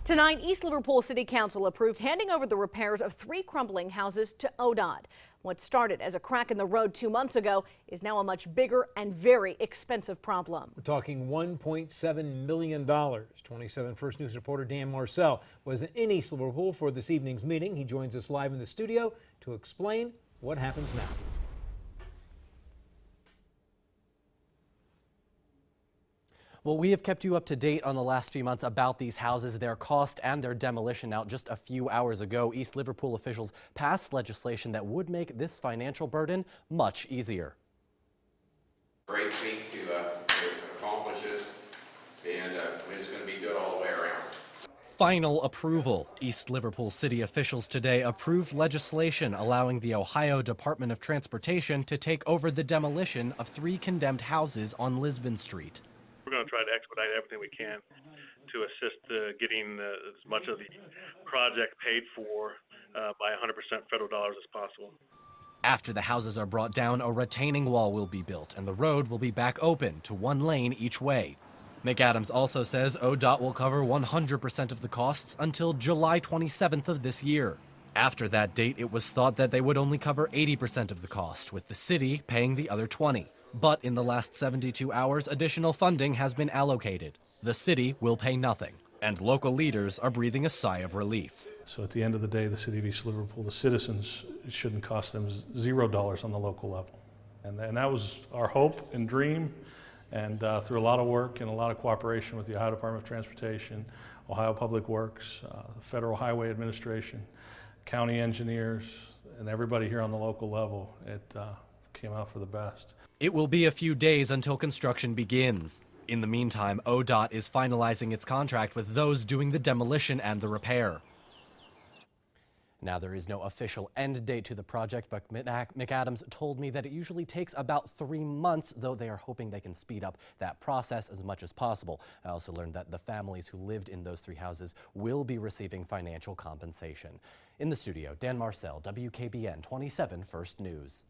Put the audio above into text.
Tonight, East Liverpool City Council approved handing over the repairs of 3 crumbling houses to ODOT. What started as a crack in the road 2 months ago is now a much bigger and very expensive problem. We're talking $1.7 million. 27 First News reporter Dan Marcel was in East Liverpool for this evening's meeting. He joins us live in the studio to explain what happens now. Well, we have kept you up to date on the last few months about these houses, their cost and their demolition. Now, just a few hours ago, East Liverpool officials passed legislation that would make this financial burden much easier. Great week to accomplish this, and it's going to be good all the way around. Final approval. East Liverpool city officials today approved legislation allowing the Ohio Department of Transportation to take over the demolition of 3 condemned houses on Lisbon Street. We're going to try to expedite everything we can to assist getting as much of the project paid for by 100% federal dollars as possible. After the houses are brought down, a retaining wall will be built and the road will be back open to 1 lane each way. McAdams also says ODOT will cover 100% of the costs until July 27th of this year. After that date, it was thought that they would only cover 80% of the cost, with the city paying the other 20%. But in the last 72 hours, additional funding has been allocated. The city will pay nothing, and local leaders are breathing a sigh of relief. So at the end of the day, the city of East Liverpool, the citizens, it shouldn't cost them $0 on the local level. And that was our hope and dream. And through a lot of work and a lot of cooperation with the Ohio Department of Transportation, Ohio Public Works, the Federal Highway Administration, county engineers, and everybody here on the local level, it came out for the best. It will be a few days until construction begins. In the meantime, ODOT is finalizing its contract with those doing the demolition and the repair. Now, there is no official end date to the project, but McAdams told me that it usually takes about 3 months, though they are hoping they can speed up that process as much as possible. I also learned that the families who lived in those 3 houses will be receiving financial compensation. In the studio, Dan Marcel, WKBN 27 First News.